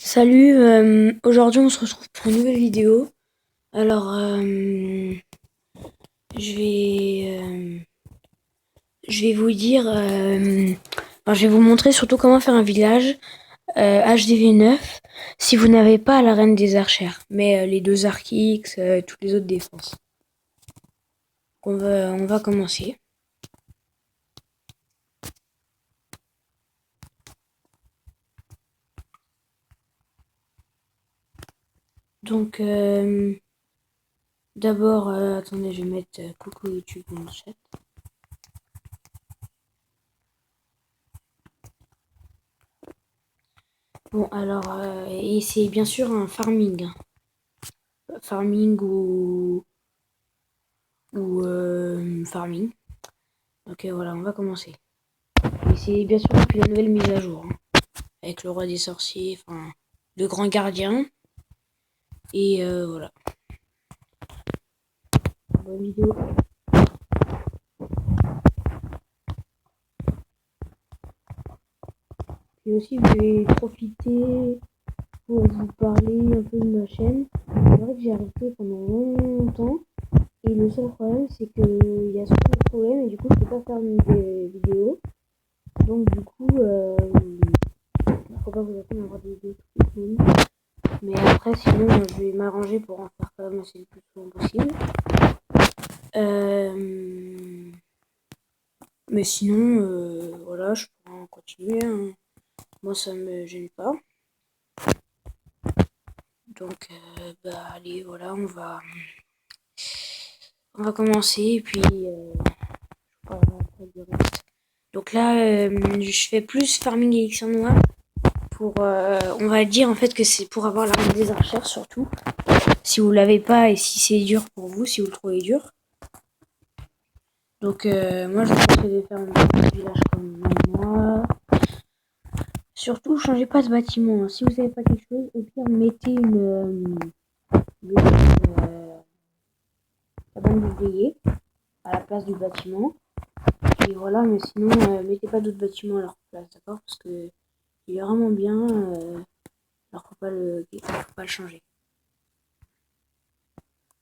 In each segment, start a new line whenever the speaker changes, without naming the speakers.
Salut, aujourd'hui on se retrouve pour une nouvelle vidéo. Alors, je vais, je vais vous dire, je vais vous montrer surtout comment faire un village HDV9 si vous n'avez pas la reine des archères, mais les deux arcs-X, toutes les autres défenses. On va commencer. Donc, d'abord, attendez, je vais mettre coucou YouTube dans le chat. Bon, alors, et c'est bien sûr un farming. Farming ou farming. Ok, voilà, on va commencer. Et c'est bien sûr depuis la nouvelle mise à jour. Avec le roi des sorciers, enfin, le grand gardien. Et voilà. Bonne vidéo. Et aussi, je vais profiter pour vous parler un peu de ma chaîne. C'est vrai que j'ai arrêté pendant longtemps. Et le seul problème, c'est qu'il y a souvent des problèmes et du coup, je peux pas faire des vidéos. Donc, du coup, faut pas vous attendre à avoir des vidéos toutes les semaines. Mais après, sinon, je vais m'arranger pour en faire quand même assez le plus souvent possible. Mais sinon, voilà, je pourrais en continuer. Hein. Moi, ça me gêne pas. Donc, allez, voilà, on va commencer. Et puis, donc là, je fais plus farming élixir noir. On va dire en fait que c'est pour avoir la reine des archères surtout. Si vous l'avez pas et si c'est dur pour vous, si vous le trouvez dur. Donc moi je vous conseille de faire un petit village comme moi. Surtout changez pas de bâtiment. Hein. Si vous savez pas quelque chose, au pire mettez une cabane d'ouvriers à la place du bâtiment. Et voilà, mais sinon mettez pas d'autres bâtiments à leur place, d'accord? Parce que il est vraiment bien. Alors faut pas le changer.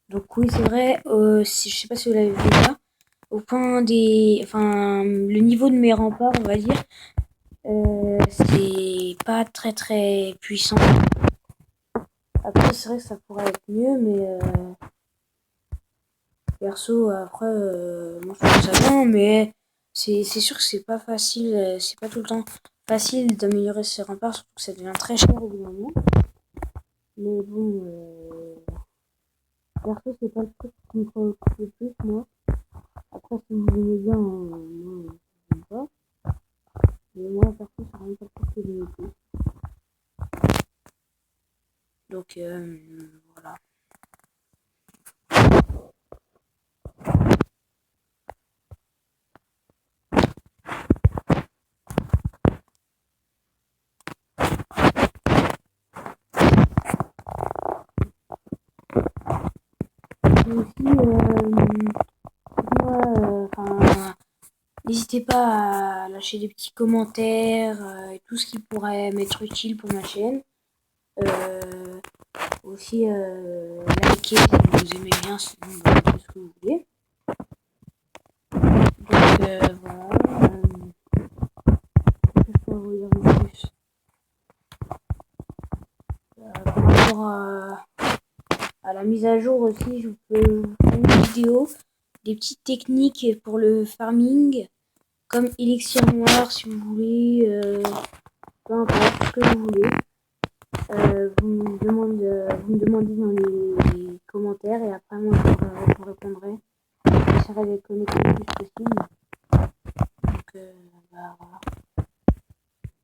Donc oui, c'est vrai. Je sais pas si vous l'avez vu là. Au point le niveau de mes remparts, on va dire, c'est pas très très puissant. Après, c'est vrai que ça pourrait être mieux, mais perso, après, moi je trouve ça bien, mais c'est sûr que c'est pas facile, c'est pas tout le temps facile d'améliorer ses remparts, surtout que ça devient très cher au bout d'un moment. Mais bon, perso, c'est pas le truc qui me préoccupe le plus, moi. Après, si vous aimez bien, moi, je n'aime pas. Mais moi, perso, c'est vraiment pas le truc que j'aime le plus. Donc, voilà. Et aussi, n'hésitez pas à lâcher des petits commentaires et tout ce qui pourrait m'être utile pour ma chaîne. Aussi, likez si vous aimez bien, sinon faites ce que vous voulez. Donc voilà. Qu'est-ce que je peux vous dire de plus par rapport à la mise à jour aussi, je peux vous faire une vidéo des petites techniques pour le farming, comme élixir noir si vous voulez, peu importe ce que vous voulez. Vous me demandez dans les commentaires et après moi je vous répondrai. J'essaierai d'être connecté le plus possible. Donc voilà.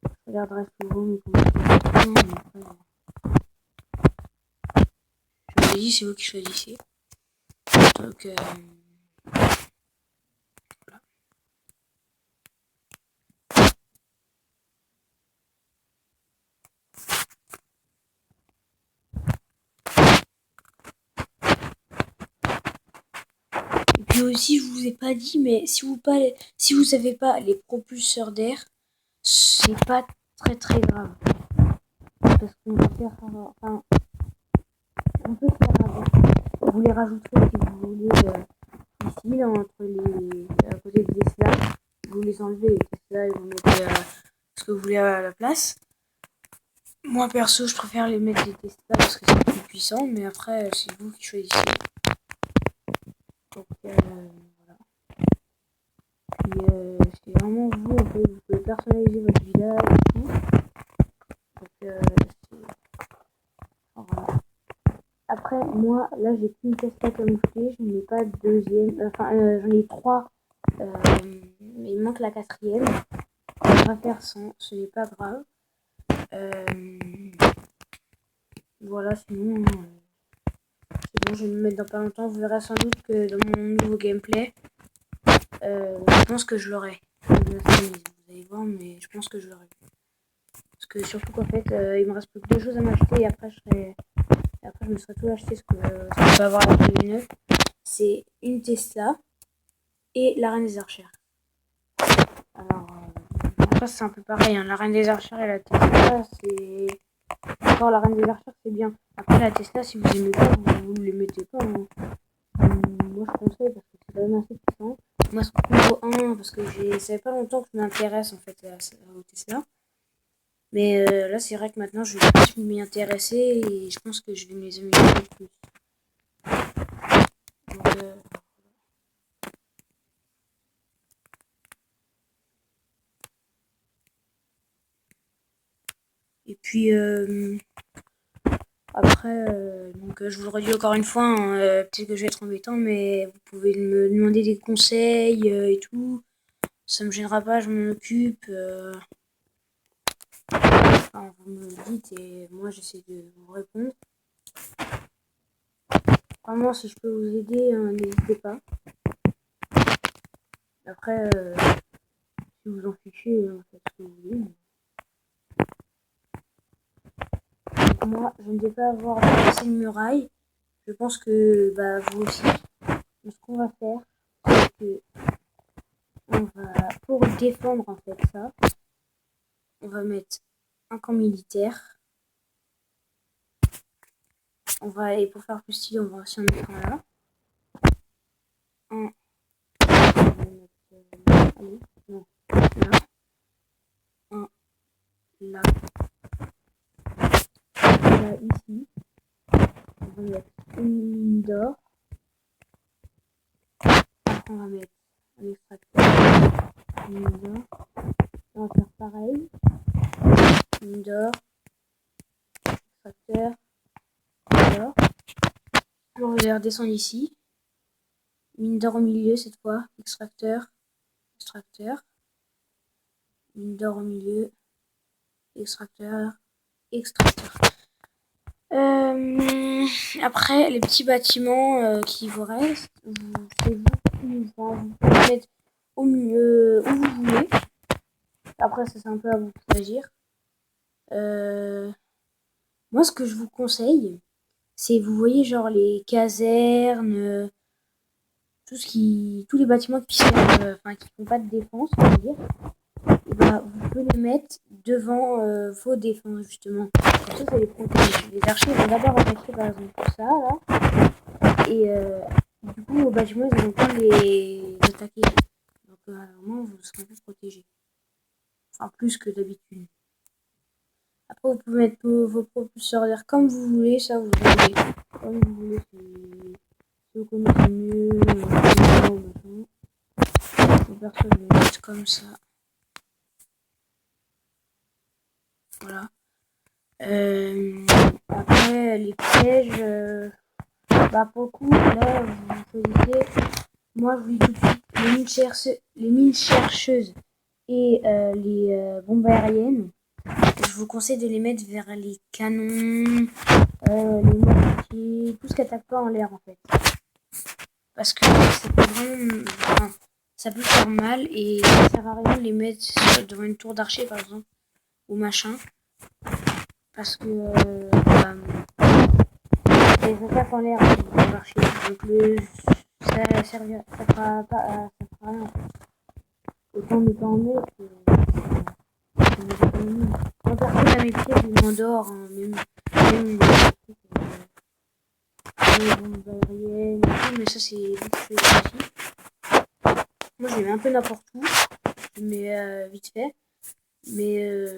Je regarderai souvent mes commentaires. Je vous ai dit, c'est vous qui choisissez. Donc voilà. Et puis aussi, je vous ai pas dit, mais si vous savez pas les propulseurs d'air, c'est pas très très grave. parce qu'on va faire, enfin, on peut faire avec. Vous les rajouterez si vous voulez ici, là, entre les, à côté de Tesla. Vous les enlevez les Tesla et vous mettez ce que vous voulez à la place. Moi perso, je préfère les mettre les Tesla parce que c'est plus puissant, mais après, c'est vous qui choisissez. Donc voilà. Puis c'est vraiment vous, en fait, vous pouvez personnaliser votre village et tout. Donc voilà. Après, moi, là, j'ai qu'une Tesla camouflée, je n'en ai pas de deuxième, enfin, j'en ai 3, mais il manque la 4e. On va faire sans, ce n'est pas grave. Voilà, sinon, c'est bon, je vais me mettre dans pas longtemps. Vous verrez sans doute que dans mon nouveau gameplay, je pense que je l'aurai. Vous allez voir, mais je pense que je l'aurai. Parce que surtout qu'en fait, il me reste plus que 2 choses à m'acheter et après, je me serais tout acheté ce que je peux avoir à la 2009. C'est une Tesla et la Reine des Archères. Alors, après, c'est un peu pareil. Hein. La Reine des Archères et la Tesla, c'est... Encore la Reine des Archères, c'est bien. Après, la Tesla, si vous aimez pas, vous ne les mettez pas. Hein. Moi, je conseille parce que c'est quand même assez puissant. Moi, c'est niveau 1 parce que ça fait pas longtemps que je m'intéresse en fait au Tesla. Mais là, c'est vrai que maintenant, je vais plus m'y intéresser et je pense que je vais me les améliorer plus. Donc, et puis, après, donc, je vous le redis encore une fois, hein, peut-être que je vais être embêtant, mais vous pouvez me demander des conseils et tout. Ça me gênera pas, je m'en occupe. Enfin, vous me le dites et moi j'essaie de vous répondre. Vraiment, si je peux vous aider, n'hésitez pas. Après, si vous en fichez, faites ce que vous voulez. Donc moi, je ne vais pas avoir dépassé une muraille. Je pense que vous aussi. Donc, ce qu'on va faire, c'est que on va, pour défendre en fait ça, on va mettre un camp militaire. Et pour faire plus stylé, on va aussi en mettre un là. Allez, non, là. Un là. Là, ici. On va mettre une mine d'or. Après, on va mettre un extracteur. Une mine d'or. On va faire pareil. Mine d'or. Extracteur. Mine d'or. On va redescendre ici. Mine d'or au milieu cette fois. Extracteur. Extracteur. Mine d'or au milieu. Extracteur. Extracteur. Après, les petits bâtiments qui vous restent, c'est vous qui vous pouvez mettre au milieu où vous voulez. Après, ça c'est un peu à vous de choisir. Moi, ce que je vous conseille, c'est, vous voyez, genre les casernes, tous les bâtiments qui servent, qui font pas de défense, on va dire. Vous pouvez les mettre devant vos défenses, justement. Comme ça les protège. Les archers vont d'abord attaquer, par exemple, tout ça, là. Et du coup, vos bâtiments, ils vont pas les attaquer. Donc, vraiment, vous serez un peu protégés. Enfin, plus que d'habitude. Après, vous pouvez mettre vos propulseurs d'air comme vous voulez. Ça, vous voulez. Comme vous voulez, si vous connaissez mieux. Perso, je vais mettre comme ça. Voilà. Après, les pièges, pour le coup, là, vous choisissez. Moi, je vous dis tout de suite, les mines chercheuses et les bombes aériennes, je vous conseille de les mettre vers les canons, les mortiers, tout ce qui attaque pas en l'air, en fait. Parce que c'est pas vraiment... Enfin, ça peut faire mal et ça sert à rien de les mettre devant une tour d'archer, par exemple, ou machin. Parce que les attaques en l'air, vont marcher. Donc ça fera rien. Autant ne pas en mettre que quand personne à mes pieds, je m'endors, hein, même les trucs, les bombes aériennes et tout, mais ça c'est vite fait aussi. Moi je les mets un peu n'importe où, je mets vite fait, mais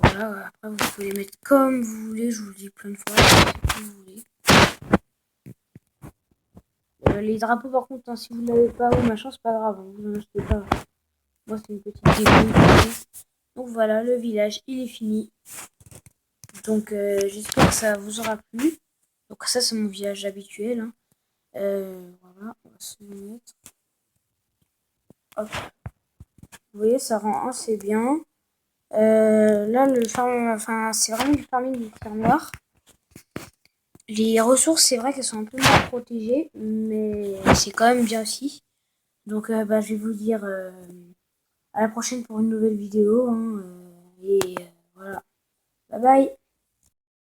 voilà, après vous pouvez les mettre comme vous voulez, je vous le dis plein de fois, comme vous voulez. Les drapeaux par contre, hein, si vous ne l'avez pas ou machin, c'est pas grave, hein, vous en achetez pas. Moi c'est une petite déco. Donc voilà, le village il est fini. Donc j'espère que ça vous aura plu. Donc ça c'est mon village habituel. Hein. Voilà, on va se le mettre. Hop. Vous voyez, ça rend assez bien. Là, le farm, enfin, c'est vraiment du farming du fermoir. Les ressources, c'est vrai qu'elles sont un peu moins protégées, mais c'est quand même bien aussi. Donc, je vais vous dire à la prochaine pour une nouvelle vidéo. Hein, et voilà. Bye bye.